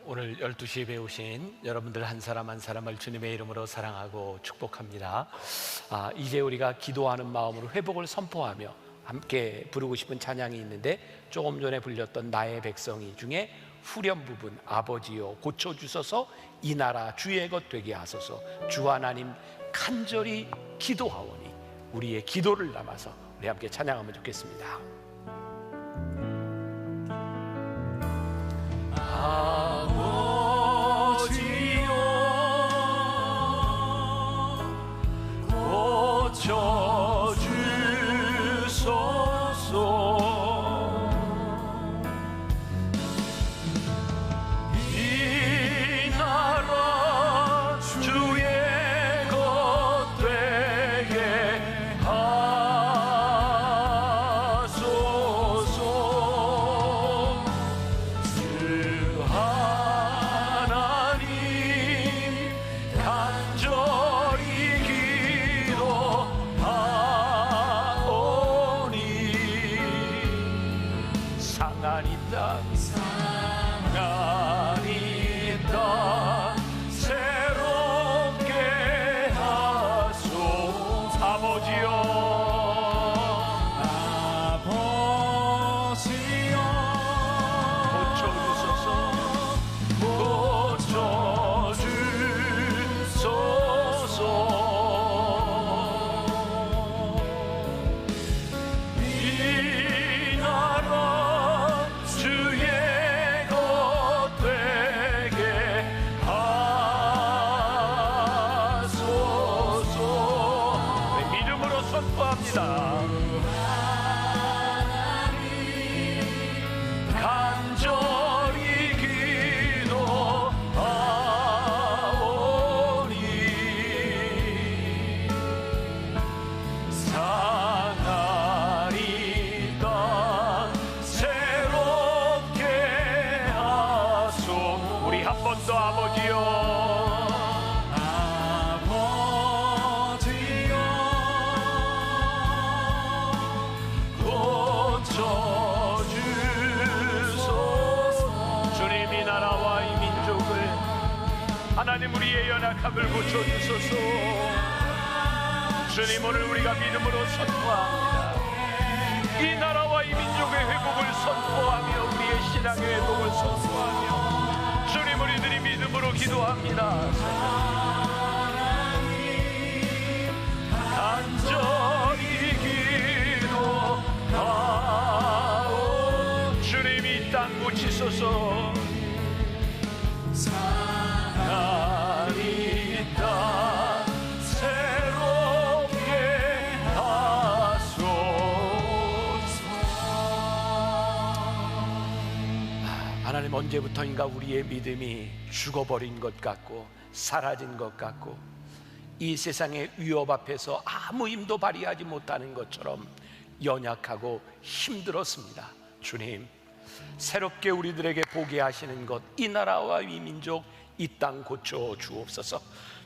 오늘 12시에 배우신 여러분들 한 사람 한 사람을 주님의 이름으로 사랑하고 축복합니다. 이제 우리가 기도하는 마음으로 회복을 선포하며 함께 부르고 싶은 찬양이 있는데, 조금 전에 불렸던 나의 백성이 중에 후렴 부분, 아버지여 고쳐주소서 이 나라 주의 것 되게 하소서, 주 하나님 간절히 기도하오니, 우리의 기도를 담아서 우리 함께 찬양하면 좋겠습니다. 아버지여 고쳐주소서 이 나라 주의 것 되게 하소서. 하나님 간절히 기도하오니, 상하니 땅 새롭게 하소서. 아버지여 하나님 우리의 연약함을 고쳐주소서. 주님, 오늘 우리가 믿음으로 선포합니다. 이 나라와 이 민족의 회복을 선포하며 우리의 신앙의 회복을 선포하며, 주님 우리들이 믿음으로 기도합니다. 간절히 기도하오. 주님 이 땅 고치소서. 하나님 땅 새롭게 하소서. 하나님, 언제부터인가 우리의 믿음이 죽어버린 것 같고 사라진 것 같고 이 세상의 위협 앞에서 아무 힘도 발휘하지 못하는 것처럼 연약하고 힘들었습니다. 주님, 새롭게 우리들에게 보게 하시는 것, 이 나라와 이 민족, 이 땅 고쳐 주옵소서.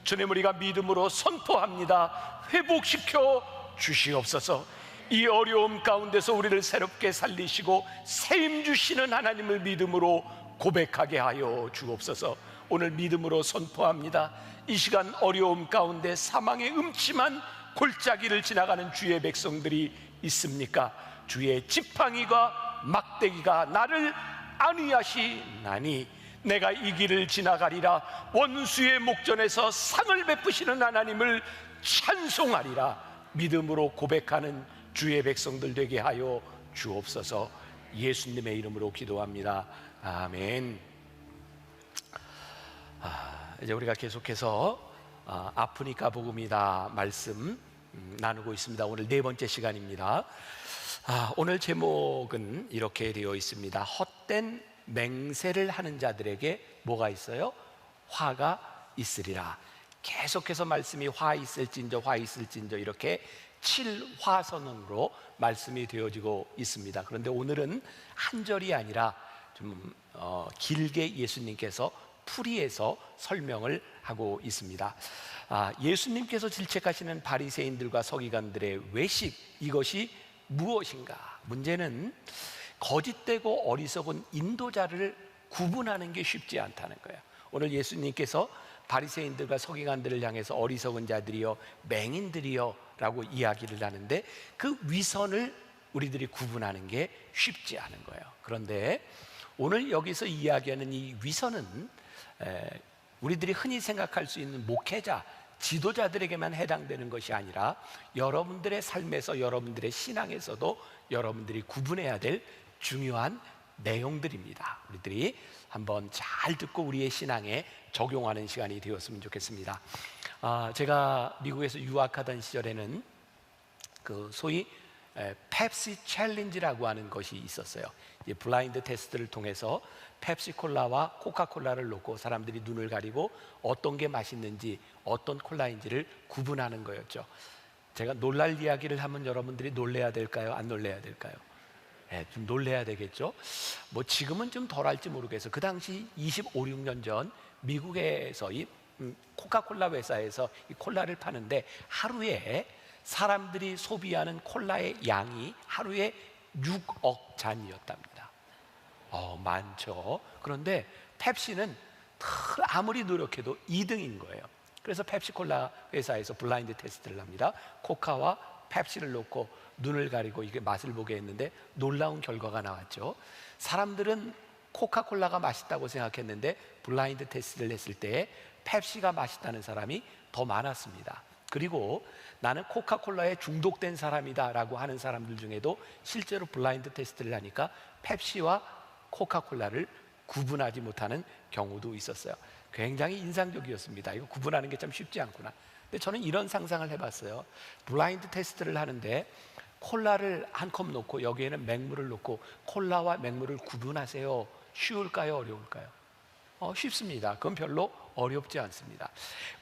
주님, 우리가 믿음으로 선포합니다. 회복시켜 주시옵소서. 이 어려움 가운데서 우리를 새롭게 살리시고 세임 주시는 하나님을 믿음으로 고백하게 하여 주옵소서. 오늘 믿음으로 선포합니다. 이 시간 어려움 가운데 사망의 음침한 골짜기를 지나가는 주의 백성들이 있습니까? 주의 지팡이가 막대기가 나를 안위하시나니 내가 이 길을 지나가리라. 원수의 목전에서 상을 베푸시는 하나님을 찬송하리라. 믿음으로 고백하는 주의 백성들 되게 하여 주옵소서. 예수님의 이름으로 기도합니다. 아멘. 이제 우리가 계속해서 아프니까 복음이다 말씀 나누고 있습니다. 오늘 네 번째 시간입니다. 오늘 제목은 이렇게 되어 있습니다. 헛된 맹세를 하는 자들에게 뭐가 있어요? 화가 있으리라. 계속해서 말씀이 화 있을진저 화 있을진저 이렇게 7화선으로 말씀이 되어지고 있습니다. 그런데 오늘은 한 절이 아니라 좀 길게 예수님께서 풀이해서 설명을 하고 있습니다. 예수님께서 질책하시는 바리새인들과 서기관들의 외식, 이것이 무엇인가? 문제는 거짓되고 어리석은 인도자를 구분하는 게 쉽지 않다는 거예요. 오늘 예수님께서 바리새인들과 서기관들을 향해서 어리석은 자들이여 맹인들이여 라고 이야기를 하는데, 그 위선을 우리들이 구분하는 게 쉽지 않은 거예요. 그런데 오늘 여기서 이야기하는 이 위선은 우리들이 흔히 생각할 수 있는 목회자, 지도자들에게만 해당되는 것이 아니라 여러분들의 삶에서, 여러분들의 신앙에서도 여러분들이 구분해야 될 중요한 내용들입니다. 우리들이 한번 잘 듣고 우리의 신앙에 적용하는 시간이 되었으면 좋겠습니다. 제가 미국에서 유학하던 시절에는 그 소위 펩시 챌린지라고 하는 것이 있었어요. 블라인드 테스트를 통해서 펩시콜라와 코카콜라를 놓고 사람들이 눈을 가리고 어떤 게 맛있는지, 어떤 콜라인지를 구분하는 거였죠. 제가 놀랄 이야기를 하면 여러분들이 놀래야 될까요? 안 놀래야 될까요? 좀 놀래야 되겠죠. 뭐 지금은 좀 덜할지 모르겠어요. 그 당시 25, 6년 전 미국에서 이 코카콜라 회사에서 이 콜라를 파는데, 하루에 사람들이 소비하는 콜라의 양이 하루에 6억 잔이었답니다. 많죠. 그런데 펩시는 아무리 노력해도 2등인 거예요. 그래서 펩시콜라 회사에서 블라인드 테스트를 합니다. 코카와 펩시를 놓고 눈을 가리고 이게 맛을 보게 했는데 놀라운 결과가 나왔죠. 사람들은 코카콜라가 맛있다고 생각했는데 블라인드 테스트를 했을 때 펩시가 맛있다는 사람이 더 많았습니다. 그리고 나는 코카콜라에 중독된 사람이다 라고 하는 사람들 중에도 실제로 블라인드 테스트를 하니까 펩시와 코카콜라를 구분하지 못하는 경우도 있었어요. 굉장히 인상적이었습니다. 이거 구분하는 게 참 쉽지 않구나. 근데 저는 이런 상상을 해봤어요. 블라인드 테스트를 하는데 콜라를 한 컵 놓고 여기에는 맹물을 놓고 콜라와 맹물을 구분하세요. 쉬울까요? 어려울까요? 쉽습니다. 그건 별로 어렵지 않습니다.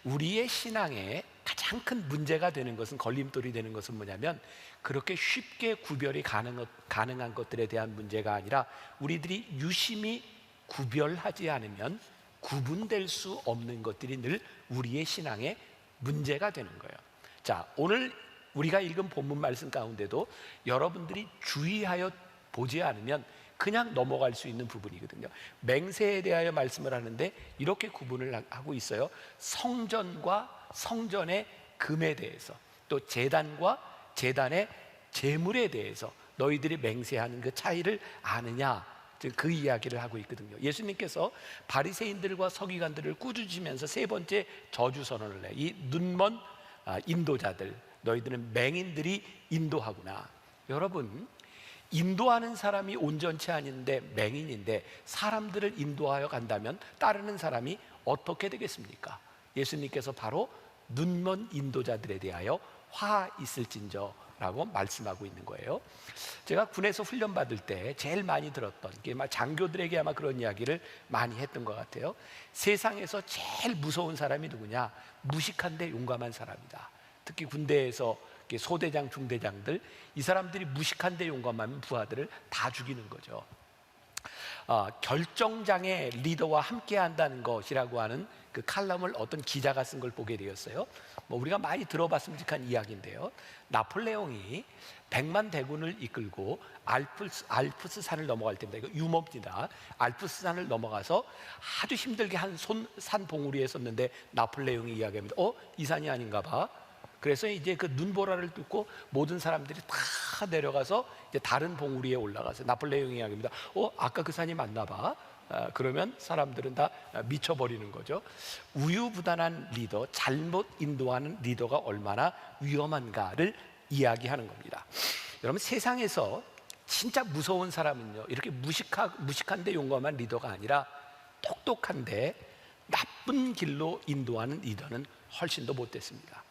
우리의 신앙에 가장 큰 문제가 되는 것은, 걸림돌이 되는 것은 뭐냐면, 그렇게 쉽게 구별이 가능한 것들에 대한 문제가 아니라 우리들이 유심히 구별하지 않으면 구분될 수 없는 것들이 늘 우리의 신앙에 문제가 되는 거예요. 자, 오늘 우리가 읽은 본문 말씀 가운데도 여러분들이 주의하여 보지 않으면 그냥 넘어갈 수 있는 부분이거든요. 맹세에 대하여 말씀을 하는데 이렇게 구분을 하고 있어요. 성전과 성전의 금에 대해서, 또 제단과 제단의 제물에 대해서 너희들이 맹세하는 그 차이를 아느냐, 그 이야기를 하고 있거든요. 예수님께서 바리새인들과 서기관들을 꾸짖으면서 세 번째 저주 선언을 해. 이 눈먼 인도자들, 너희들은 맹인들이 인도하구나. 여러분, 인도하는 사람이 온전치 않은데 맹인인데 사람들을 인도하여 간다면 따르는 사람이 어떻게 되겠습니까? 예수님께서 바로 눈먼 인도자들에 대하여 화 있을진저 라고 말씀하고 있는 거예요. 제가 군에서 훈련 받을 때 제일 많이 들었던 게, 장교들에게 아마 그런 이야기를 많이 했던 것 같아요. 세상에서 제일 무서운 사람이 누구냐? 무식한데 용감한 사람이다. 특히 군대에서 소대장, 중대장들, 이 사람들이 무식한데 용감한 부하들을 다 죽이는 거죠. 결정장의 리더와 함께 한다는 것이라고 하는 그 칼럼을 어떤 기자가 쓴 걸 보게 되었어요. 우리가 많이 들어봤음직한 이야기인데요. 나폴레옹이 100만 대군을 이끌고 알프스 산을 넘어갈 때입니다. 이거 유머입니다. 알프스 산을 넘어가서 아주 힘들게 한 산 봉우리에 섰는데 나폴레옹이 이야기합니다. 이 산이 아닌가 봐. 그래서 이제 그 눈보라를 뚫고 모든 사람들이 다 내려가서 이제 다른 봉우리에 올라가서 나폴레옹이 이야기합니다. 아까 그 산이 맞나 봐. 그러면 사람들은 다 미쳐버리는 거죠. 우유부단한 리더, 잘못 인도하는 리더가 얼마나 위험한가를 이야기하는 겁니다. 여러분, 세상에서 진짜 무서운 사람은요, 이렇게 무식한데 용감한 리더가 아니라 똑똑한데 나쁜 길로 인도하는 리더는 훨씬 더 못됐습니다.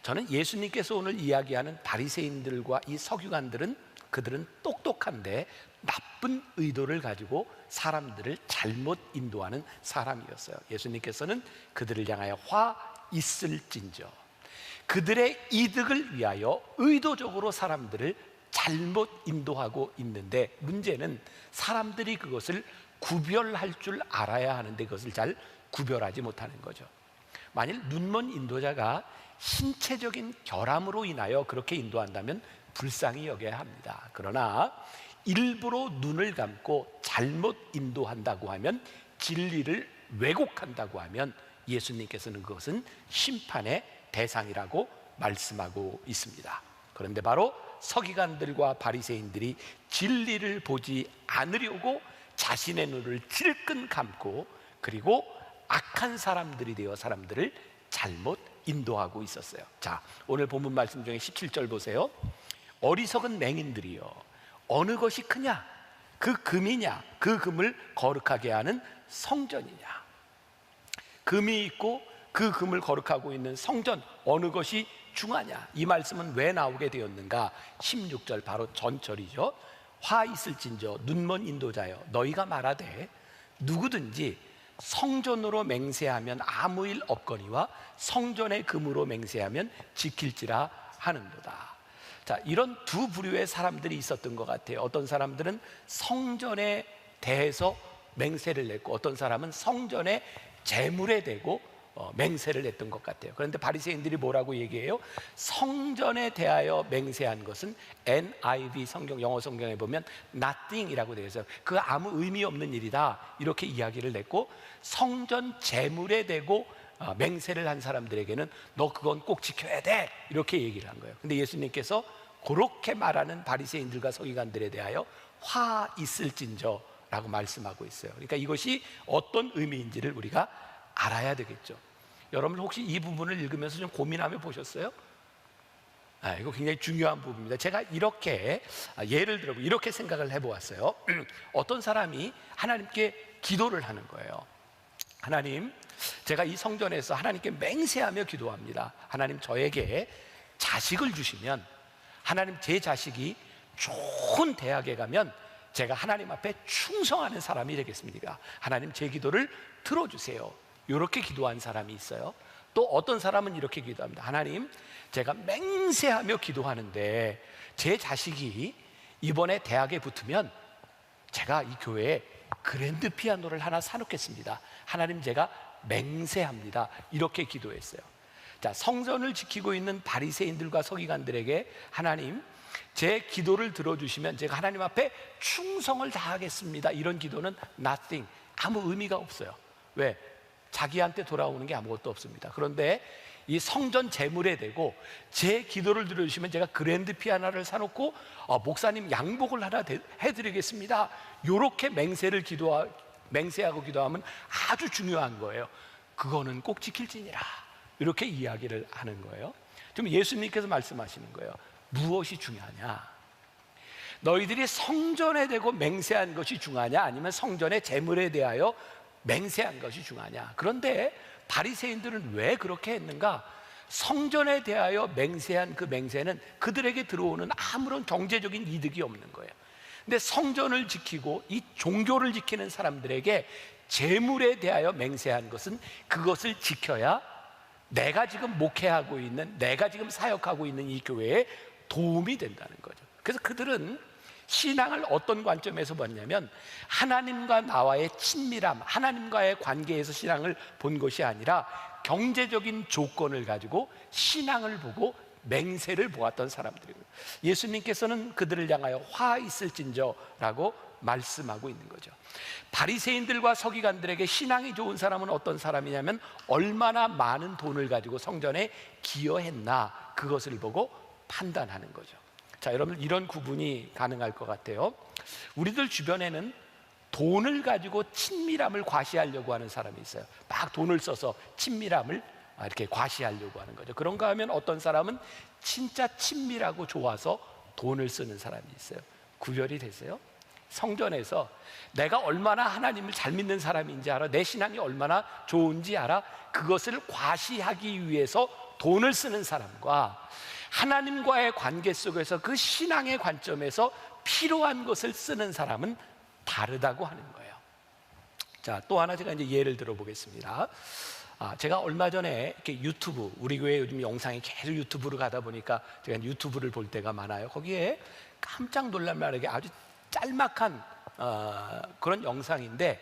저는 예수님께서 오늘 이야기하는 바리새인들과 이 서기관들은, 그들은 똑똑한데 나쁜 의도를 가지고 사람들을 잘못 인도하는 사람이었어요. 예수님께서는 그들을 향하여 화 있을진저, 그들의 이득을 위하여 의도적으로 사람들을 잘못 인도하고 있는데, 문제는 사람들이 그것을 구별할 줄 알아야 하는데 그것을 잘 구별하지 못하는 거죠. 만일 눈먼 인도자가 신체적인 결함으로 인하여 그렇게 인도한다면 불쌍히 여겨야 합니다. 그러나 일부러 눈을 감고 잘못 인도한다고 하면, 진리를 왜곡한다고 하면 예수님께서는 그것은 심판의 대상이라고 말씀하고 있습니다. 그런데 바로 서기관들과 바리새인들이 진리를 보지 않으려고 자신의 눈을 질끈 감고, 그리고 악한 사람들이 되어 사람들을 잘못 인도하고 있었어요. 자, 오늘 본문 말씀 중에 17절 보세요. 어리석은 맹인들이여, 어느 것이 크냐? 그 금이냐? 그 금을 거룩하게 하는 성전이냐? 금이 있고 그 금을 거룩하고 있는 성전, 어느 것이 중하냐? 이 말씀은 왜 나오게 되었는가? 16절 바로 전절이죠. 화 있을진저 눈먼 인도자여, 너희가 말하되 누구든지 성전으로 맹세하면 아무 일 없거니와 성전의 금으로 맹세하면 지킬지라 하는도다. 자, 이런 두 부류의 사람들이 있었던 것 같아요. 어떤 사람들은 성전에 대해서 맹세를 냈고, 어떤 사람은 성전의 재물에 대고 맹세를 했던 것 같아요. 그런데 바리새인들이 뭐라고 얘기해요? 성전에 대하여 맹세한 것은 NIV 성경, 영어 성경에 보면 nothing이라고 되어 있어요. 그 아무 의미 없는 일이다, 이렇게 이야기를 냈고, 성전 재물에 대고 맹세를 한 사람들에게는 너 그건 꼭 지켜야 돼, 이렇게 얘기를 한 거예요. 근데 예수님께서 그렇게 말하는 바리새인들과 서기관들에 대하여 화 있을진저 라고 말씀하고 있어요. 그러니까 이것이 어떤 의미인지를 우리가 알아야 되겠죠. 여러분 혹시 이 부분을 읽으면서 좀 고민하며 보셨어요? 이거 굉장히 중요한 부분입니다. 제가 이렇게 예를 들어 이렇게 생각을 해보았어요. 어떤 사람이 하나님께 기도를 하는 거예요. 하나님, 제가 이 성전에서 하나님께 맹세하며 기도합니다. 하나님, 저에게 자식을 주시면, 하나님 제 자식이 좋은 대학에 가면 제가 하나님 앞에 충성하는 사람이 되겠습니다. 하나님, 제 기도를 들어주세요. 이렇게 기도한 사람이 있어요. 또 어떤 사람은 이렇게 기도합니다. 하나님, 제가 맹세하며 기도하는데 제 자식이 이번에 대학에 붙으면 제가 이 교회에 그랜드 피아노를 하나 사놓겠습니다. 하나님, 제가 맹세합니다. 이렇게 기도했어요. 자, 성전을 지키고 있는 바리새인들과 서기관들에게 하나님, 제 기도를 들어주시면 제가 하나님 앞에 충성을 다하겠습니다, 이런 기도는 nothing, 아무 의미가 없어요. 왜? 자기한테 돌아오는 게 아무것도 없습니다. 그런데 이 성전 재물에 대고 제 기도를 들어주시면 제가 그랜드 피아노를 사놓고 목사님 양복을 하나 해드리겠습니다, 이렇게 맹세하고 기도하면 아주 중요한 거예요. 그거는 꼭 지킬지니라, 이렇게 이야기를 하는 거예요. 지금 예수님께서 말씀하시는 거예요. 무엇이 중요하냐? 너희들이 성전에 대고 맹세한 것이 중요하냐, 아니면 성전의 재물에 대하여 맹세한 것이 중요하냐? 그런데 바리새인들은 왜 그렇게 했는가? 성전에 대하여 맹세한 그 맹세는 그들에게 들어오는 아무런 경제적인 이득이 없는 거예요. 근데 성전을 지키고 이 종교를 지키는 사람들에게 재물에 대하여 맹세한 것은 그것을 지켜야 내가 지금 목회하고 있는, 내가 지금 사역하고 있는 이 교회에 도움이 된다는 거죠. 그래서 그들은 신앙을 어떤 관점에서 봤냐면, 하나님과 나와의 친밀함, 하나님과의 관계에서 신앙을 본 것이 아니라 경제적인 조건을 가지고 신앙을 보고 맹세를 보았던 사람들이고요. 예수님께서는 그들을 향하여 화 있을진저라고 말씀하고 있는 거죠. 바리새인들과 서기관들에게 신앙이 좋은 사람은 어떤 사람이냐면, 얼마나 많은 돈을 가지고 성전에 기여했나, 그것을 보고 판단하는 거죠. 자, 여러분, 이런 구분이 가능할 것 같아요. 우리들 주변에는 돈을 가지고 친밀함을 과시하려고 하는 사람이 있어요. 막 돈을 써서 친밀함을 이렇게 과시하려고 하는 거죠. 그런가 하면 어떤 사람은 진짜 친밀하고 좋아서 돈을 쓰는 사람이 있어요. 구별이 되세요? 성전에서 내가 얼마나 하나님을 잘 믿는 사람인지 알아, 내 신앙이 얼마나 좋은지 알아, 그것을 과시하기 위해서 돈을 쓰는 사람과 하나님과의 관계 속에서 그 신앙의 관점에서 필요한 것을 쓰는 사람은 다르다고 하는 거예요. 자, 또 하나 제가 이제 예를 들어 보겠습니다. 제가 얼마 전에 이렇게 유튜브, 우리 교회 요즘 영상이 계속 유튜브로 가다 보니까 제가 유튜브를 볼 때가 많아요. 거기에 깜짝 놀랄 만하게 아주 짤막한 그런 영상인데,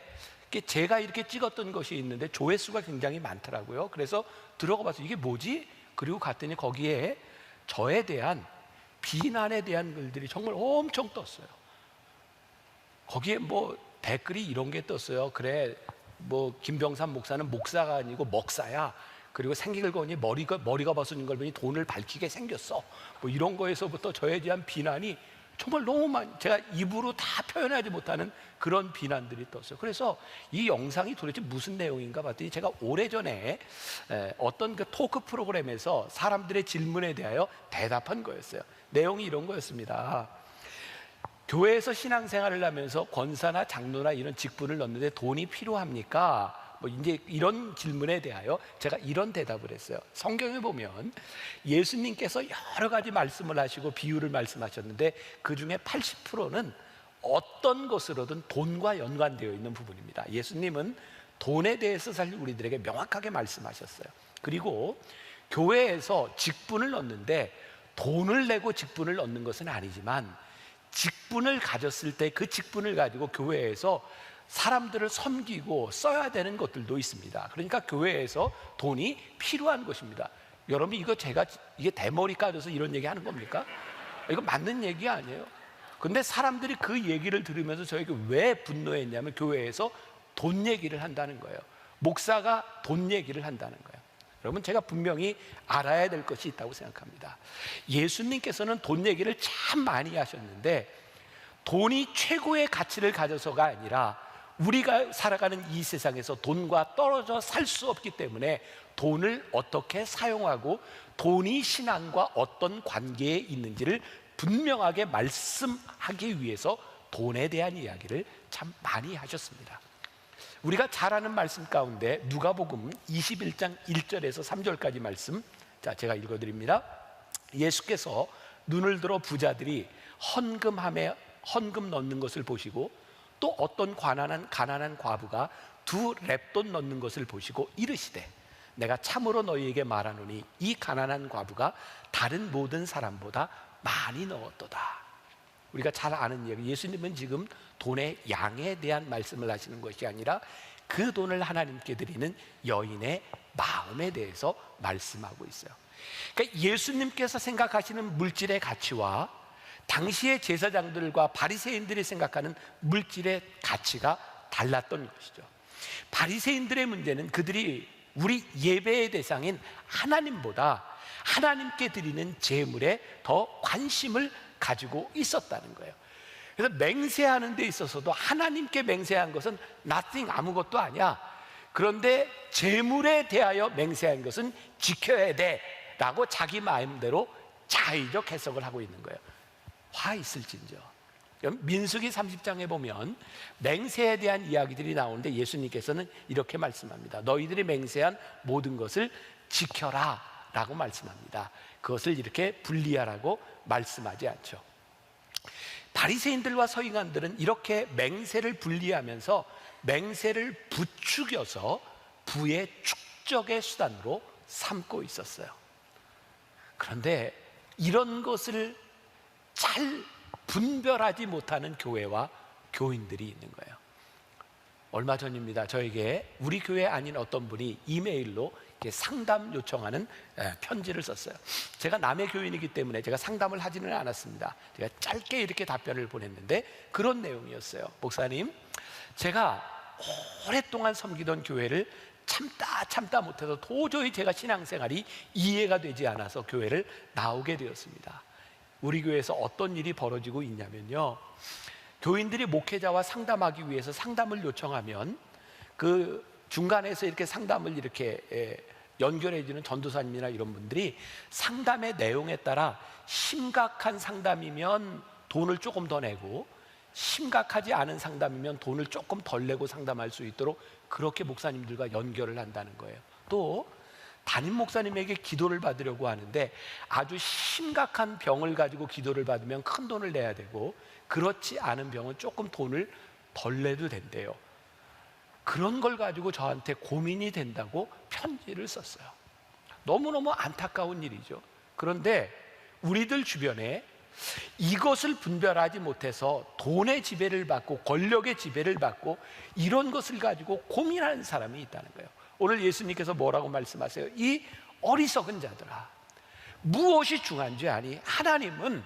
제가 이렇게 찍었던 것이 있는데 조회수가 굉장히 많더라고요. 그래서 들어가 봐서 이게 뭐지? 그리고 갔더니 거기에 저에 대한 비난에 대한 글들이 정말 엄청 떴어요. 거기에 뭐 댓글이 이런 게 떴어요. 그래, 뭐 김병삼 목사는 목사가 아니고 먹사야. 그리고 생기를 거니 머리가 벗어진 걸 보니 돈을 밝히게 생겼어. 뭐 이런 거에서부터 저에 대한 비난이 정말 너무 많이, 제가 입으로 다 표현하지 못하는 그런 비난들이 떴어요. 그래서 이 영상이 도대체 무슨 내용인가 봤더니, 제가 오래전에 어떤 그 토크 프로그램에서 사람들의 질문에 대하여 대답한 거였어요. 내용이 이런 거였습니다. 교회에서 신앙생활을 하면서 권사나 장로나 이런 직분을 넣는데 돈이 필요합니까? 뭐 이제 이런 질문에 대하여 제가 이런 대답을 했어요. 성경에 보면 예수님께서 여러 가지 말씀을 하시고 비유를 말씀하셨는데 그 중에 80%는 어떤 것으로든 돈과 연관되어 있는 부분입니다. 예수님은 돈에 대해서 사실 우리들에게 명확하게 말씀하셨어요. 그리고 교회에서 직분을 넣는데 돈을 내고 직분을 넣는 것은 아니지만, 직분을 가졌을 때 그 직분을 가지고 교회에서 사람들을 섬기고 써야 되는 것들도 있습니다. 그러니까 교회에서 돈이 필요한 것입니다. 여러분, 이게 대머리 까져서 이런 얘기 하는 겁니까? 이거 맞는 얘기 아니에요. 근데 사람들이 그 얘기를 들으면서 저에게 왜 분노했냐면, 교회에서 돈 얘기를 한다는 거예요. 목사가 돈 얘기를 한다는 거예요. 여러분, 제가 분명히 알아야 될 것이 있다고 생각합니다. 예수님께서는 돈 얘기를 참 많이 하셨는데, 돈이 최고의 가치를 가져서가 아니라 우리가 살아가는 이 세상에서 돈과 떨어져 살 수 없기 때문에 돈을 어떻게 사용하고 돈이 신앙과 어떤 관계에 있는지를 분명하게 말씀하기 위해서 돈에 대한 이야기를 참 많이 하셨습니다. 우리가 잘 아는 말씀 가운데 누가복음 21장 1절에서 3절까지 말씀, 자, 제가 읽어드립니다. 예수께서 눈을 들어 부자들이 헌금 넣는 것을 보시고, 또 어떤 가난한 과부가 2렙돈 넣는 것을 보시고 이르시되, 내가 참으로 너희에게 말하노니 이 가난한 과부가 다른 모든 사람보다 많이 넣었도다. 우리가 잘 아는 얘기, 예수님은 지금 돈의 양에 대한 말씀을 하시는 것이 아니라 그 돈을 하나님께 드리는 여인의 마음에 대해서 말씀하고 있어요. 그러니까 예수님께서 생각하시는 물질의 가치와 당시의 제사장들과 바리새인들이 생각하는 물질의 가치가 달랐던 것이죠. 바리새인들의 문제는 그들이 우리 예배의 대상인 하나님보다 하나님께 드리는 제물에 더 관심을 가지고 있었다는 거예요. 그래서 맹세하는 데 있어서도 하나님께 맹세한 것은 nothing, 아무것도 아니야. 그런데 제물에 대하여 맹세한 것은 지켜야 돼 라고 자기 마음대로 자의적 해석을 하고 있는 거예요. 화 있을진저. 민수기 30장에 보면 맹세에 대한 이야기들이 나오는데, 예수님께서는 이렇게 말씀합니다. 너희들이 맹세한 모든 것을 지켜라 라고 말씀합니다. 그것을 이렇게 분리하라고 말씀하지 않죠. 바리새인들과 서기관들은 이렇게 맹세를 분리하면서 맹세를 부추겨서 부의 축적의 수단으로 삼고 있었어요. 그런데 이런 것을 잘 분별하지 못하는 교회와 교인들이 있는 거예요. 얼마 전입니다. 저에게 우리 교회 아닌 어떤 분이 이메일로 상담 요청하는 편지를 썼어요. 제가 남의 교인이기 때문에 제가 상담을 하지는 않았습니다. 제가 짧게 이렇게 답변을 보냈는데 그런 내용이었어요. 목사님, 제가 오랫동안 섬기던 교회를 참다 못해서 도저히 제가 신앙생활이 이해가 되지 않아서 교회를 나오게 되었습니다. 우리 교회에서 어떤 일이 벌어지고 있냐면요, 교인들이 목회자와 상담하기 위해서 상담을 요청하면 그 중간에서 이렇게 상담을 이렇게 연결해 주는 전도사님이나 이런 분들이 상담의 내용에 따라 심각한 상담이면 돈을 조금 더 내고, 심각하지 않은 상담이면 돈을 조금 덜 내고 상담할 수 있도록 그렇게 목사님들과 연결을 한다는 거예요. 또 담임 목사님에게 기도를 받으려고 하는데 아주 심각한 병을 가지고 기도를 받으면 큰 돈을 내야 되고, 그렇지 않은 병은 조금 돈을 덜 내도 된대요. 그런 걸 가지고 저한테 고민이 된다고 편지를 썼어요. 너무너무 안타까운 일이죠. 그런데 우리들 주변에 이것을 분별하지 못해서 돈의 지배를 받고 권력의 지배를 받고 이런 것을 가지고 고민하는 사람이 있다는 거예요. 오늘 예수님께서 뭐라고 말씀하세요? 이 어리석은 자들아, 무엇이 중요한지 아니? 하나님은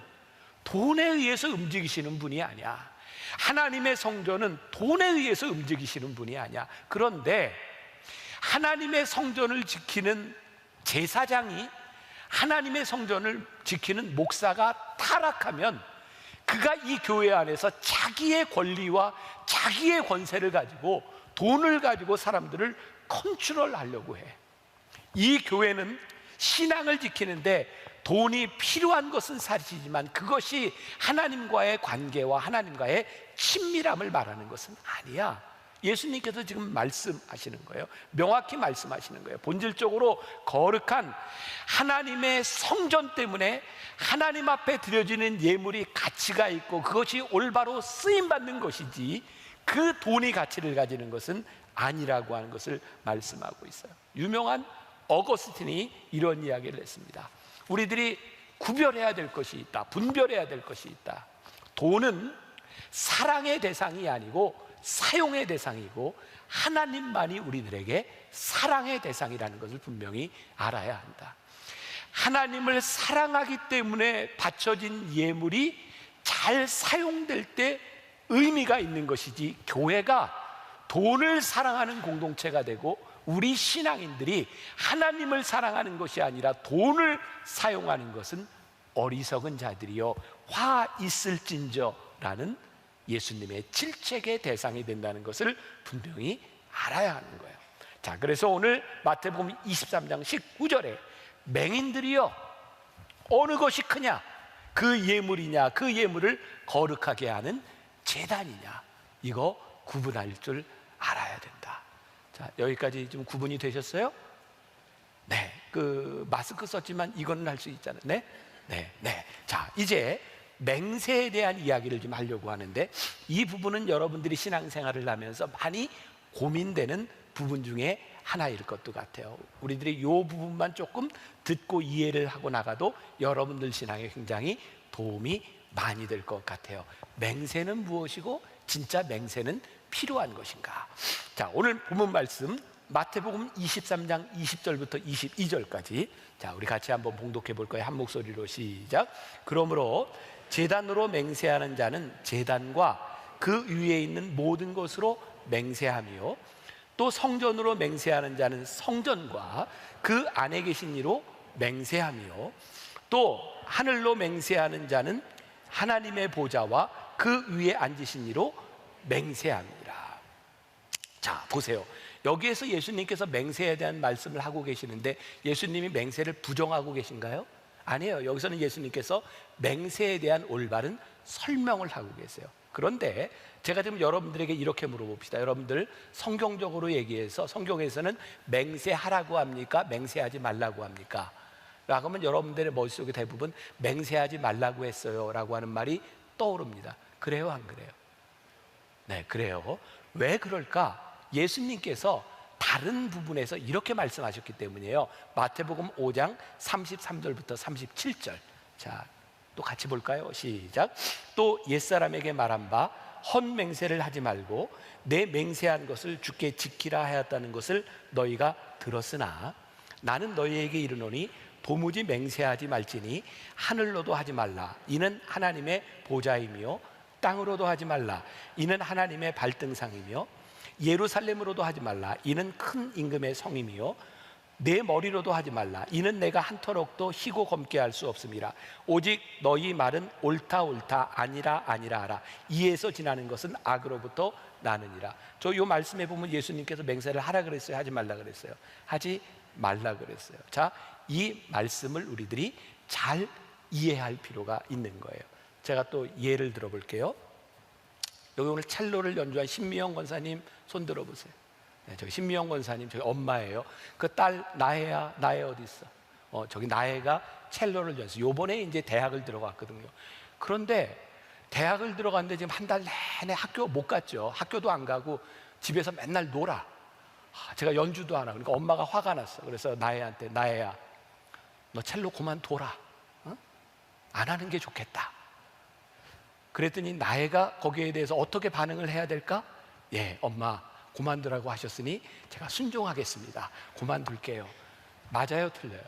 돈에 의해서 움직이시는 분이 아니야. 하나님의 성전은 돈에 의해서 움직이시는 분이 아니야. 그런데 하나님의 성전을 지키는 제사장이, 하나님의 성전을 지키는 목사가 타락하면 그가 이 교회 안에서 자기의 권리와 자기의 권세를 가지고, 돈을 가지고 사람들을 컨트롤하려고 해. 이 교회는 신앙을 지키는데 돈이 필요한 것은 사실이지만 그것이 하나님과의 관계와 하나님과의 친밀함을 말하는 것은 아니야. 예수님께서 지금 말씀하시는 거예요. 명확히 말씀하시는 거예요. 본질적으로 거룩한 하나님의 성전 때문에 하나님 앞에 드려지는 예물이 가치가 있고 그것이 올바로 쓰임받는 것이지, 그 돈이 가치를 가지는 것은 아니라고 하는 것을 말씀하고 있어요. 유명한 어거스틴이 이런 이야기를 했습니다. 우리들이 구별해야 될 것이 있다. 분별해야 될 것이 있다. 돈은 사랑의 대상이 아니고 사용의 대상이고, 하나님만이 우리들에게 사랑의 대상이라는 것을 분명히 알아야 한다. 하나님을 사랑하기 때문에 바쳐진 예물이 잘 사용될 때 의미가 있는 것이지, 교회가 돈을 사랑하는 공동체가 되고 우리 신앙인들이 하나님을 사랑하는 것이 아니라 돈을 사용하는 것은 어리석은 자들이여 화 있을진저라는 예수님의 질책의 대상이 된다는 것을 분명히 알아야 하는 거예요. 자, 그래서 오늘 마태복음 23장 19절에 맹인들이여 어느 것이 크냐, 그 예물이냐, 그 예물을 거룩하게 하는 제단이냐, 이거 구분할 줄 알아야 된다. 자, 여기까지 좀 구분이 되셨어요? 네, 그 마스크 썼지만 이거는 할 수 있잖아요. 네, 네, 네. 자, 이제 맹세에 대한 이야기를 좀 하려고 하는데, 이 부분은 여러분들이 신앙생활을 하면서 많이 고민되는 부분 중에 하나일 것도 같아요. 우리들이 이 부분만 조금 듣고 이해를 하고 나가도 여러분들 신앙에 굉장히 도움이 많이 될 것 같아요. 맹세는 무엇이고 진짜 맹세는 필요한 것인가? 자, 오늘 본문 말씀 마태복음 23장 20절부터 22절까지, 자, 우리 같이 한번 봉독해 볼 거예요. 한 목소리로 시작. 그러므로 제단으로 맹세하는 자는 제단과 그 위에 있는 모든 것으로 맹세하며, 또 성전으로 맹세하는 자는 성전과 그 안에 계신 이로 맹세하며, 또 하늘로 맹세하는 자는 하나님의 보좌와 그 위에 앉으신 이로 맹세합니다. 자, 보세요. 여기에서 예수님께서 맹세에 대한 말씀을 하고 계시는데 예수님이 맹세를 부정하고 계신가요? 아니에요. 여기서는 예수님께서 맹세에 대한 올바른 설명을 하고 계세요. 그런데 제가 지금 여러분들에게 이렇게 물어봅시다. 여러분들 성경적으로 얘기해서 성경에서는 맹세하라고 합니까? 맹세하지 말라고 합니까? 라고 하면 여러분들의 머릿속에 대부분 맹세하지 말라고 했어요 라고 하는 말이 떠오릅니다. 그래요, 안 그래요? 네, 그래요. 왜 그럴까? 예수님께서 다른 부분에서 이렇게 말씀하셨기 때문이에요. 마태복음 5장 33절부터 37절. 자, 또 같이 볼까요? 시작. 또 옛사람에게 말한 바 헛맹세를 하지 말고 내 맹세한 것을 주께 지키라 하였다는 것을 너희가 들었으나 나는 너희에게 이르노니 도무지 맹세하지 말지니 하늘로도 하지 말라. 이는 하나님의 보좌이며, 땅으로도 하지 말라. 이는 하나님의 발등상이며, 예루살렘으로도 하지 말라. 이는 큰 임금의 성임이요, 내 머리로도 하지 말라. 이는 내가 한터럭도 희고 검게 할 수 없음이라. 오직 너희 말은 옳다 옳다 아니라 아니라 하라. 이에서 지나는 것은 악으로부터 나느니라. 저 요 말씀에 보면 예수님께서 맹세를 하라 그랬어요, 하지 말라 그랬어요? 하지 말라 그랬어요. 자, 이 말씀을 우리들이 잘 이해할 필요가 있는 거예요. 제가 또 예를 들어 볼게요. 여기 오늘 첼로를 연주한 신미영 권사님 손 들어보세요. 네, 저기 신미영 권사님, 저기 엄마예요. 그 딸 나혜야, 나혜 어디 있어? 저기 나혜가 첼로를 연주해서 요번에 이제 대학을 들어갔거든요. 그런데 대학을 들어갔는데 지금 한 달 내내 학교 못 갔죠. 학교도 안 가고 집에서 맨날 놀아. 제가 연주도 안 하고, 그러니까 엄마가 화가 났어. 그래서 나혜한테, 나혜야, 너 첼로 그만둬라. 안 하는 게 좋겠다. 그랬더니 나혜가 거기에 대해서 어떻게 반응을 해야 될까? 예, 엄마 그만두라고 하셨으니 제가 순종하겠습니다. 그만둘게요. 맞아요, 틀려요?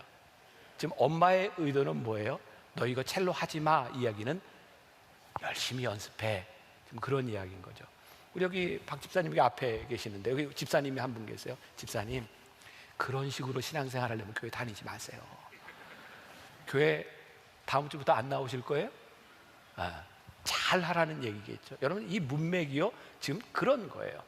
지금 엄마의 의도는 뭐예요? 너 이거 첼로 하지 마 이야기는 열심히 연습해. 지금 그런 이야기인 거죠. 우리 여기 박 집사님 여기 앞에 계시는데 여기 집사님이 한 분 계세요. 집사님, 그런 식으로 신앙생활 하려면 교회 다니지 마세요. 교회 다음 주부터 안 나오실 거예요? 잘 하라는 얘기겠죠. 여러분, 이 문맥이요 지금 그런 거예요.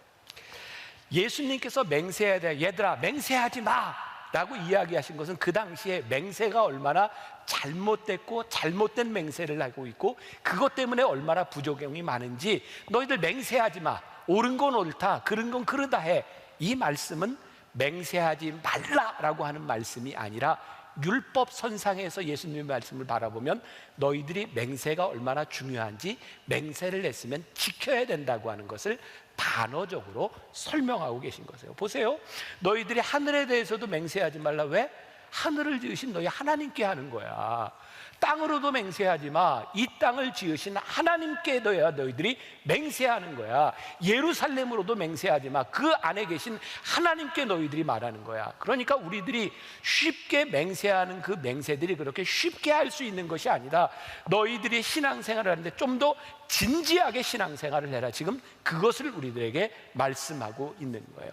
예수님께서 맹세해야 돼, 얘들아 맹세하지 마 라고 이야기하신 것은 그 당시에 맹세가 얼마나 잘못됐고 잘못된 맹세를 하고 있고 그것 때문에 얼마나 부작용이 많은지, 너희들 맹세하지 마, 옳은 건 옳다, 그른 건 그르다 해. 이 말씀은 맹세하지 말라라고 하는 말씀이 아니라 율법 선상에서 예수님의 말씀을 바라보면 너희들이 맹세가 얼마나 중요한지, 맹세를 했으면 지켜야 된다고 하는 것을 단어적으로 설명하고 계신 거세요. 보세요, 너희들이 하늘에 대해서도 맹세하지 말라. 왜? 하늘을 지으신 너희 하나님께 하는 거야. 땅으로도 맹세하지 마. 이 땅을 지으신 하나님께 너희들이 맹세하는 거야. 예루살렘으로도 맹세하지 마. 그 안에 계신 하나님께 너희들이 말하는 거야. 그러니까 우리들이 쉽게 맹세하는 그 맹세들이 그렇게 쉽게 할 수 있는 것이 아니다. 너희들이 신앙생활을 하는데 좀 더 진지하게 신앙생활을 해라. 지금 그것을 우리들에게 말씀하고 있는 거예요.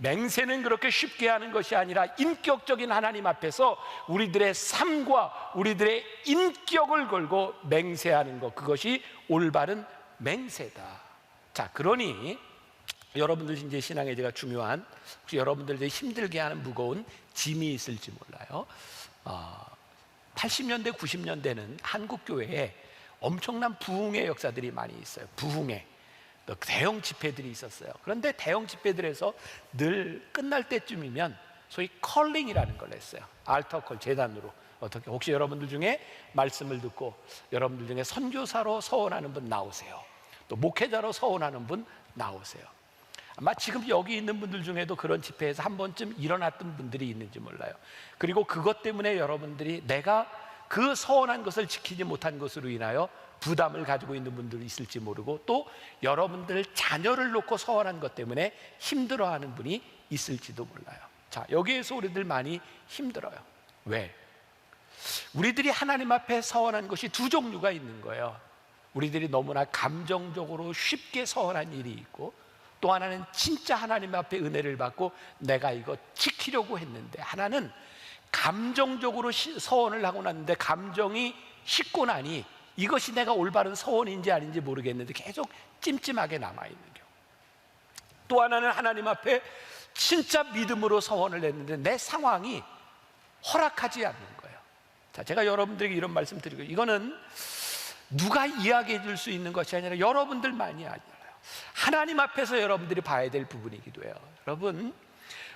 맹세는 그렇게 쉽게 하는 것이 아니라 인격적인 하나님 앞에서 우리들의 삶과 우리들의 인격을 걸고 맹세하는 것, 그것이 올바른 맹세다. 자, 그러니 여러분들 이제 신앙에 제가 중요한, 혹시 여러분들 이제 힘들게 하는 무거운 짐이 있을지 몰라요. 80년대 90년대는 한국 교회에 엄청난 부흥의 역사들이 많이 있어요. 부흥의 대형 집회들이 있었어요. 그런데 대형 집회들에서 늘 끝날 때쯤이면 소위 컬링이라는 걸 했어요. 알터콜, 재단으로. 어떻게, 혹시 여러분들 중에 말씀을 듣고 여러분들 중에 선교사로 서원하는 분 나오세요. 또 목회자로 서원하는 분 나오세요. 아마 지금 여기 있는 분들 중에도 그런 집회에서 한 번쯤 일어났던 분들이 있는지 몰라요. 그리고 그것 때문에 여러분들이 내가 그 서원한 것을 지키지 못한 것으로 인하여 부담을 가지고 있는 분들이 있을지 모르고, 또 여러분들 자녀를 놓고 서원한 것 때문에 힘들어하는 분이 있을지도 몰라요. 자, 여기에서 우리들 많이 힘들어요. 왜? 우리들이 하나님 앞에 서원한 것이 두 종류가 있는 거예요. 우리들이 너무나 감정적으로 쉽게 서원한 일이 있고, 또 하나는 진짜 하나님 앞에 은혜를 받고 내가 이거 지키려고 했는데, 하나는 감정적으로 서원을 하고 났는데 감정이 식고 나니 이것이 내가 올바른 서원인지 아닌지 모르겠는데 계속 찜찜하게 남아있는 경우. 또 하나는 하나님 앞에 진짜 믿음으로 서원을 했는데 내 상황이 허락하지 않는 거예요. 자, 제가 여러분들에게 이런 말씀 드리고, 이거는 누가 이야기해 줄 수 있는 것이 아니라 여러분들만이 알아요. 하나님 앞에서 여러분들이 봐야 될 부분이기도 해요. 여러분,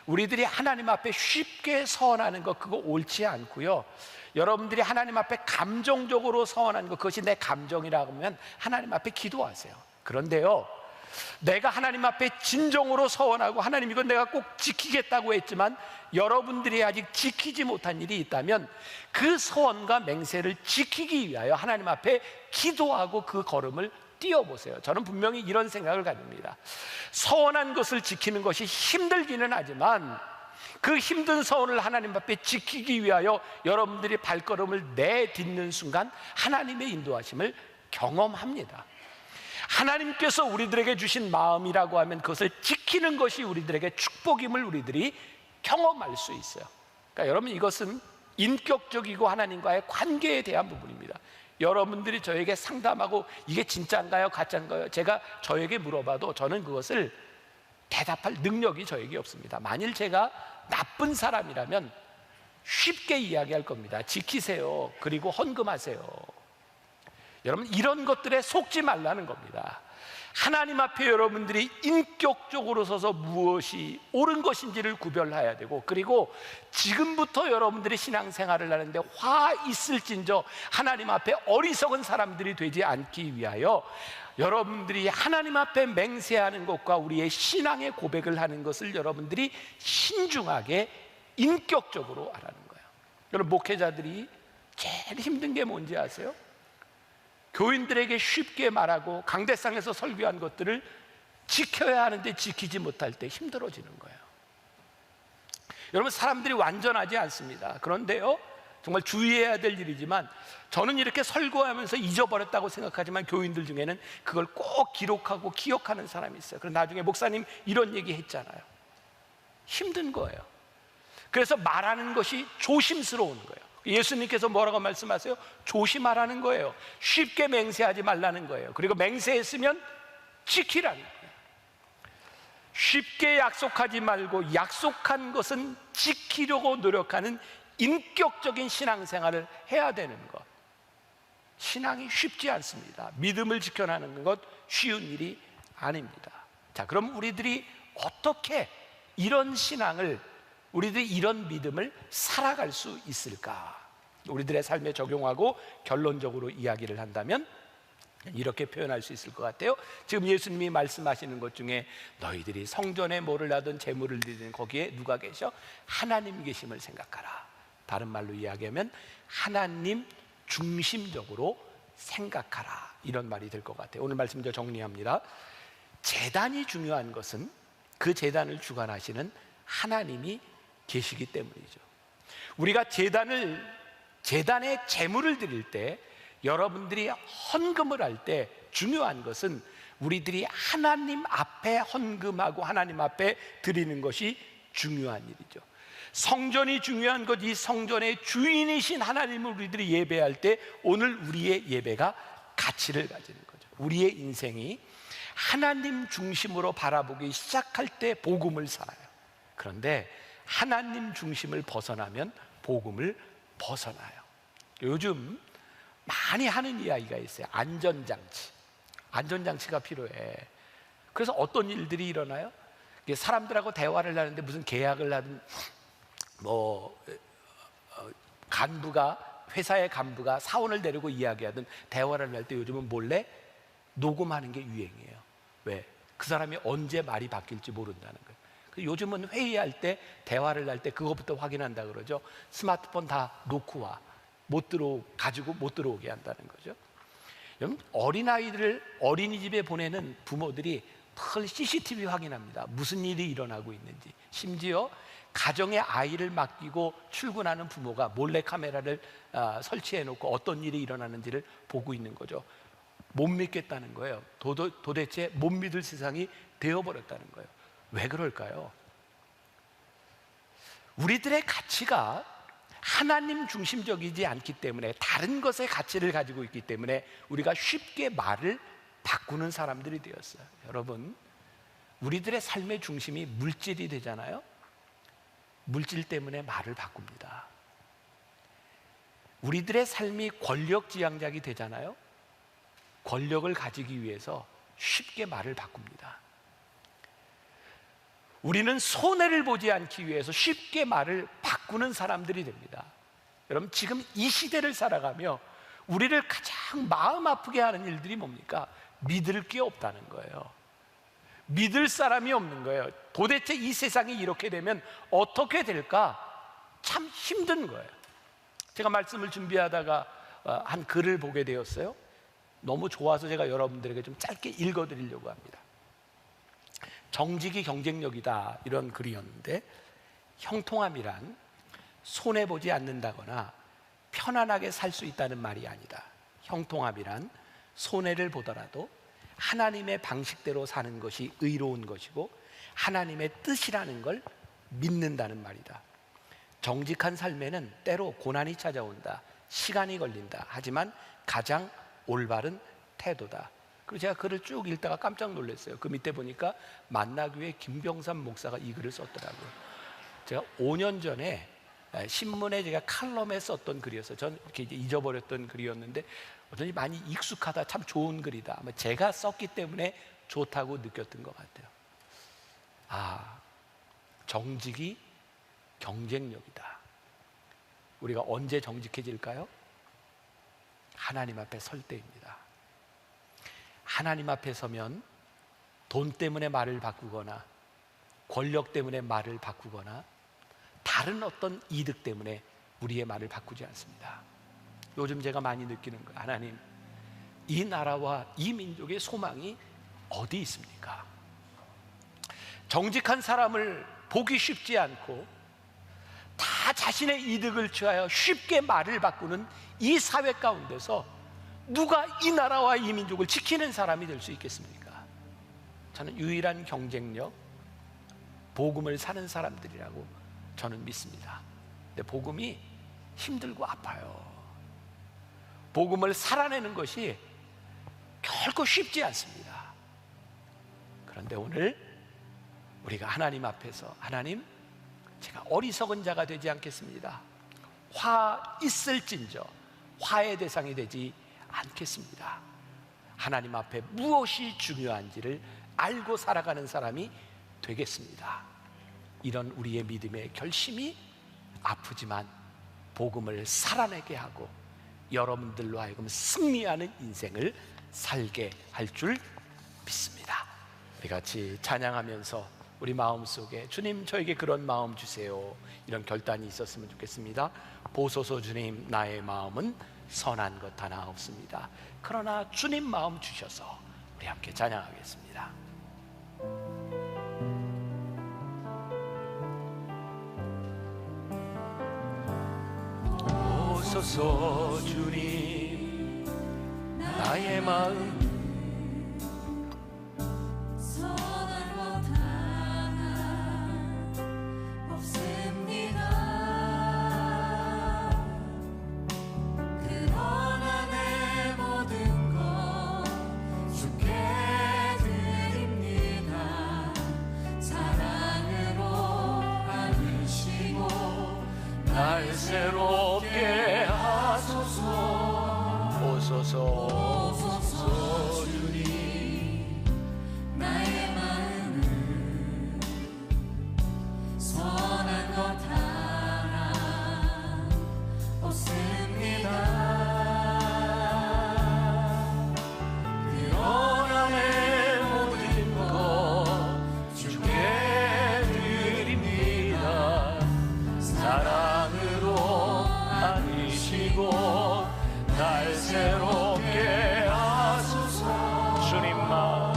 우리들이 하나님 앞에 쉽게 서원하는 것, 그거 옳지 않고요. 여러분들이 하나님 앞에 감정적으로 서원하는 것, 그것이 내 감정이라고 하면 하나님 앞에 기도하세요. 그런데요, 내가 하나님 앞에 진정으로 서원하고 하나님 이건 내가 꼭 지키겠다고 했지만 여러분들이 아직 지키지 못한 일이 있다면 그 서원과 맹세를 지키기 위하여 하나님 앞에 기도하고 그 걸음을 뛰어보세요. 저는 분명히 이런 생각을 가집니다. 서원한 것을 지키는 것이 힘들기는 하지만 그 힘든 서원을 하나님 앞에 지키기 위하여 여러분들이 발걸음을 내딛는 순간 하나님의 인도하심을 경험합니다. 하나님께서 우리들에게 주신 마음이라고 하면 그것을 지키는 것이 우리들에게 축복임을 우리들이 경험할 수 있어요. 그러니까 여러분, 이것은 인격적이고 하나님과의 관계에 대한 부분입니다. 여러분들이 저에게 상담하고 이게 진짜인가요, 가짜인가요? 제가 저에게 물어봐도 저는 그것을 대답할 능력이 저에게 없습니다. 만일 제가 나쁜 사람이라면 쉽게 이야기할 겁니다. 지키세요. 그리고 헌금하세요. 여러분, 이런 것들에 속지 말라는 겁니다. 하나님 앞에 여러분들이 인격적으로 서서 무엇이 옳은 것인지를 구별해야 되고, 그리고 지금부터 여러분들이 신앙생활을 하는데 화 있을진저 하나님 앞에 어리석은 사람들이 되지 않기 위하여 여러분들이 하나님 앞에 맹세하는 것과 우리의 신앙의 고백을 하는 것을 여러분들이 신중하게 인격적으로 하라는 거예요. 여러분, 목회자들이 제일 힘든 게 뭔지 아세요? 교인들에게 쉽게 말하고 강대상에서 설교한 것들을 지켜야 하는데 지키지 못할 때 힘들어지는 거예요. 여러분, 사람들이 완전하지 않습니다. 그런데요, 정말 주의해야 될 일이지만 저는 이렇게 설교하면서 잊어버렸다고 생각하지만 교인들 중에는 그걸 꼭 기록하고 기억하는 사람이 있어요. 그래서 나중에 목사님 이런 얘기 했잖아요. 힘든 거예요. 그래서 말하는 것이 조심스러운 거예요. 예수님께서 뭐라고 말씀하세요? 조심하라는 거예요. 쉽게 맹세하지 말라는 거예요. 그리고 맹세했으면 지키라는 거예요. 쉽게 약속하지 말고 약속한 것은 지키려고 노력하는 인격적인 신앙생활을 해야 되는 것. 신앙이 쉽지 않습니다. 믿음을 지켜나가는 것 쉬운 일이 아닙니다. 자, 그럼 우리들이 어떻게 이런 신앙을, 우리들이 이런 믿음을 살아갈 수 있을까? 우리들의 삶에 적용하고 결론적으로 이야기를 한다면 이렇게 표현할 수 있을 것 같아요. 지금 예수님이 말씀하시는 것 중에 너희들이 성전에 뭐를 하든 제물을 드리는 거기에 누가 계셔? 하나님 계심을 생각하라. 다른 말로 이야기하면 하나님 중심적으로 생각하라, 이런 말이 될 것 같아요. 오늘 말씀 저 정리합니다. 제단이 중요한 것은 그 제단을 주관하시는 하나님이 계시기 때문이죠. 우리가 제단에 제물을 드릴 때, 여러분들이 헌금을 할 때 중요한 것은 우리들이 하나님 앞에 헌금하고 하나님 앞에 드리는 것이 중요한 일이죠. 성전이 중요한 것, 이 성전의 주인이신 하나님을 우리들이 예배할 때 오늘 우리의 예배가 가치를 가지는 거죠. 우리의 인생이 하나님 중심으로 바라보기 시작할 때 복음을 살아요. 그런데 하나님 중심을 벗어나면 복음을 벗어나요. 요즘 많이 하는 이야기가 있어요. 안전장치가 필요해. 그래서 어떤 일들이 일어나요? 사람들하고 대화를 하는데 무슨 계약을 하든 회사의 간부가 사원을 데리고 이야기하든 대화를 할 때 요즘은 몰래 녹음하는 게 유행이에요. 왜? 그 사람이 언제 말이 바뀔지 모른다는 거예요. 요즘은 회의할 때, 대화를 할 때 그것부터 확인한다 그러죠. 스마트폰 다 놓고 와. 가지고 못 들어오게 한다는 거죠. 어린아이들을 어린이집에 보내는 부모들이 늘 CCTV 확인합니다. 무슨 일이 일어나고 있는지. 심지어 가정에 아이를 맡기고 출근하는 부모가 몰래카메라를 설치해 놓고 어떤 일이 일어나는지를 보고 있는 거죠. 못 믿겠다는 거예요. 도대체 못 믿을 세상이 되어버렸다는 거예요. 왜 그럴까요? 우리들의 가치가 하나님 중심적이지 않기 때문에, 다른 것의 가치를 가지고 있기 때문에 우리가 쉽게 말을 바꾸는 사람들이 되었어요. 여러분, 우리들의 삶의 중심이 물질이 되잖아요. 물질 때문에 말을 바꿉니다. 우리들의 삶이 권력지향적이 되잖아요. 권력을 가지기 위해서 쉽게 말을 바꿉니다. 우리는 손해를 보지 않기 위해서 쉽게 말을 바꾸는 사람들이 됩니다. 여러분, 지금 이 시대를 살아가며 우리를 가장 마음 아프게 하는 일들이 뭡니까? 믿을 게 없다는 거예요. 믿을 사람이 없는 거예요. 도대체 이 세상이 이렇게 되면 어떻게 될까? 참 힘든 거예요. 제가 말씀을 준비하다가 한 글을 보게 되었어요. 너무 좋아서 제가 여러분들에게 좀 짧게 읽어드리려고 합니다. 정직이 경쟁력이다, 이런 글이었는데, 형통함이란 손해보지 않는다거나 편안하게 살 수 있다는 말이 아니다. 형통함이란 손해를 보더라도 하나님의 방식대로 사는 것이 의로운 것이고 하나님의 뜻이라는 걸 믿는다는 말이다. 정직한 삶에는 때로 고난이 찾아온다, 시간이 걸린다. 하지만 가장 올바른 태도다. 그리고 제가 글을 쭉 읽다가 깜짝 놀랐어요. 그 밑에 보니까 만나교회 김병삼 목사가 이 글을 썼더라고요. 제가 5년 전에 신문에 제가 칼럼에 썼던 글이었어요. 전 이렇게 이제 잊어버렸던 글이었는데 어쩐지 많이 익숙하다, 참 좋은 글이다. 아마 제가 썼기 때문에 좋다고 느꼈던 것 같아요. 정직이 경쟁력이다. 우리가 언제 정직해질까요? 하나님 앞에 설 때입니다. 하나님 앞에 서면 돈 때문에 말을 바꾸거나 권력 때문에 말을 바꾸거나 다른 어떤 이득 때문에 우리의 말을 바꾸지 않습니다. 요즘 제가 많이 느끼는 거예요. 하나님, 이 나라와 이 민족의 소망이 어디 있습니까? 정직한 사람을 보기 쉽지 않고 다 자신의 이득을 취하여 쉽게 말을 바꾸는 이 사회 가운데서 누가 이 나라와 이 민족을 지키는 사람이 될 수 있겠습니까? 저는 유일한 경쟁력, 복음을 사는 사람들이라고 저는 믿습니다. 근데 복음이 힘들고 아파요. 복음을 살아내는 것이 결코 쉽지 않습니다. 그런데 오늘 우리가 하나님 앞에서, 하나님, 제가 어리석은 자가 되지 않겠습니다. 화 있을진저 화의 대상이 되지 않겠습니다. 하나님 앞에 무엇이 중요한지를 알고 살아가는 사람이 되겠습니다. 이런 우리의 믿음의 결심이 아프지만 복음을 살아내게 하고 여러분들로 하여금 승리하는 인생을 살게 할 줄 믿습니다. 우리 같이 찬양하면서 우리 마음속에 주님, 저에게 그런 마음 주세요, 이런 결단이 있었으면 좋겠습니다. 보소서 주님, 나의 마음은 선한 것 하나 없습니다. 그러나 주님 마음 주셔서 우리 함께 찬양하겠습니다. 보소서 주님, 나의 마음 선한 것 하나 없습니다. 그러나 내 모든 것 주께 드립니다. 사랑으로 안으시고 날 새롭게 하소서. 보소서 주님, 나의 마음은 선한 것 하나 없습니다. 그러나 내 모든 것 주께 드립니다. 사랑으로 안으시고 날 새롭게 하소서. 주님만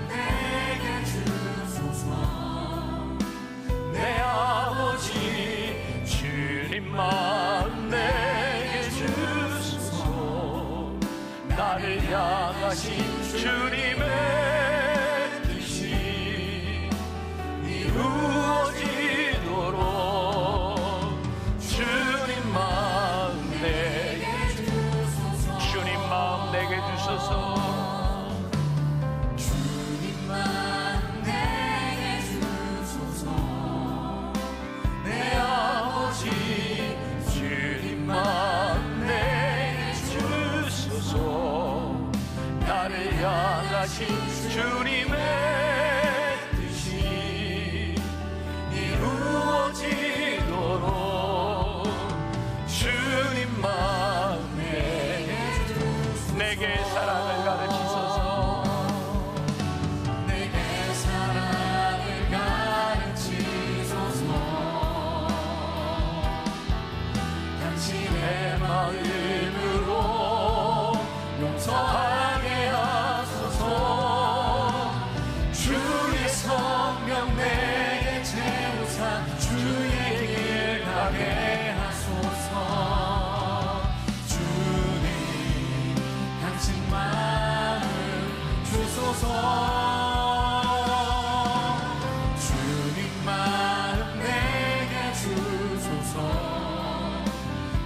내게 주소서. 내 아버지, 주님만 내게 주소서. 나를 향하신 주님의 뜻이 이루어지도록 주님 마음 내게 주소서. 주님 마음 내게 주소서. 주님만 내게 주소서. 내 아버지, 주님만 내게 주소서. 나를 향하신 주님의 뜻이 이루어지도록 주님만 내게 사랑을 가르치소서. 내게 사랑을 가르치소서. 당신의 마음으로 용서하게 하소서. 주의 성령 내게 채우사 주의 길 가게 하소서. 주님, 당신 마음 주소서. 주님 마음 내게 주소서.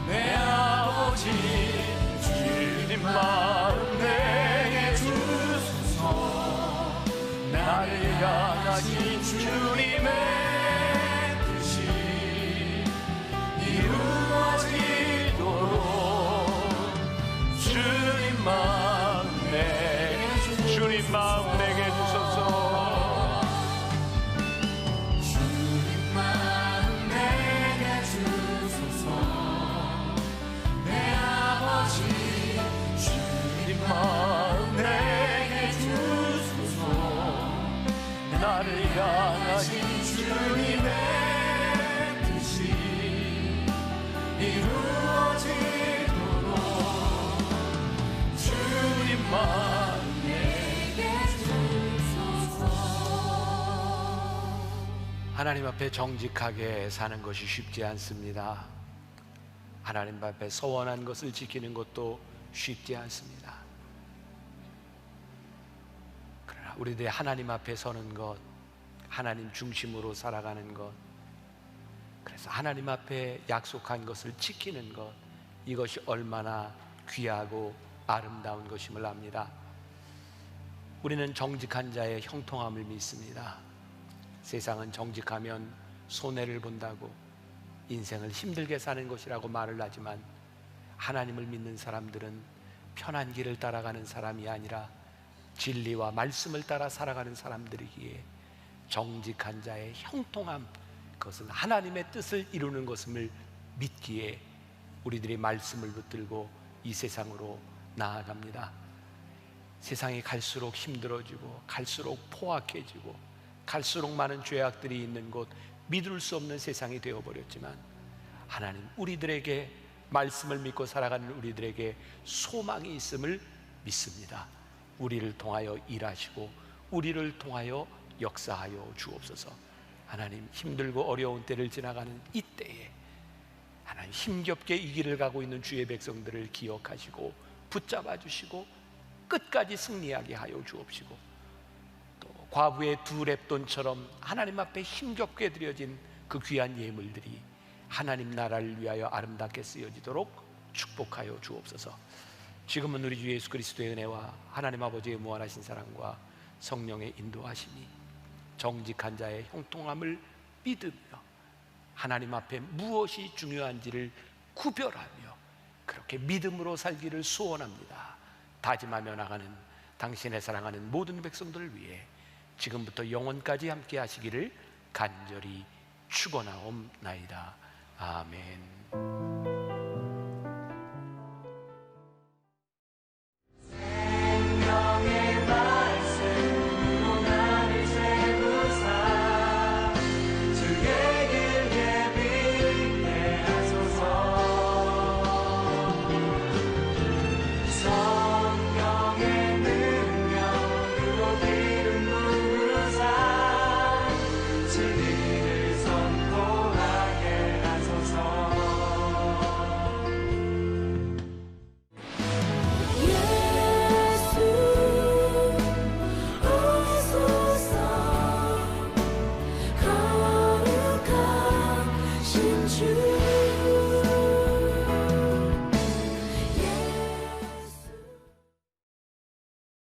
내 아버지, 주님 마음 내게 주소서. 나를 향하신 주님의 뜻이 이루어지도록 주님 마음 내게 주님 마음 내게 주소서. 주님 마음 내게 주소서. 내 아버지, 주님 마음 내게 주소서. 나를 향하신 주님의 뜻이 이루어지도록 주님 마음 내게 주소서. 하나님 앞에 정직하게 사는 것이 쉽지 않습니다. 하나님 앞에 서원한 것을 지키는 것도 쉽지 않습니다. 그러나 우리들이 하나님 앞에 서는 것, 하나님 중심으로 살아가는 것, 그래서 하나님 앞에 약속한 것을 지키는 것, 이것이 얼마나 귀하고 아름다운 것임을 압니다. 우리는 정직한 자의 형통함을 믿습니다. 세상은 정직하면 손해를 본다고, 인생을 힘들게 사는 것이라고 말을 하지만, 하나님을 믿는 사람들은 편한 길을 따라가는 사람이 아니라 진리와 말씀을 따라 살아가는 사람들이기에 정직한 자의 형통함, 그것은 하나님의 뜻을 이루는 것임을 믿기에 우리들이 말씀을 붙들고 이 세상으로 나아갑니다. 세상이 갈수록 힘들어지고 갈수록 포악해지고 갈수록 많은 죄악들이 있는 곳, 믿을 수 없는 세상이 되어버렸지만, 하나님 우리들에게, 말씀을 믿고 살아가는 우리들에게 소망이 있음을 믿습니다. 우리를 통하여 일하시고 우리를 통하여 역사하여 주옵소서. 하나님, 힘들고 어려운 때를 지나가는 이때에 하나님 힘겹게 이 길을 가고 있는 주의 백성들을 기억하시고 붙잡아 주시고 끝까지 승리하게 하여 주옵시고, 또 과부의 두 렙돈처럼 하나님 앞에 힘겹게 드려진 그 귀한 예물들이 하나님 나라를 위하여 아름답게 쓰여지도록 축복하여 주옵소서. 지금은 우리 주 예수 그리스도의 은혜와 하나님 아버지의 무한하신 사랑과 성령의 인도하심이 정직한 자의 형통함을 믿으며 하나님 앞에 무엇이 중요한지를 구별하며 그렇게 믿음으로 살기를 소원합니다. 다짐하며 나가는 당신의 사랑하는 모든 백성들을 위해 지금부터 영원까지 함께 하시기를 간절히 축원하옵나이다. 아멘. 주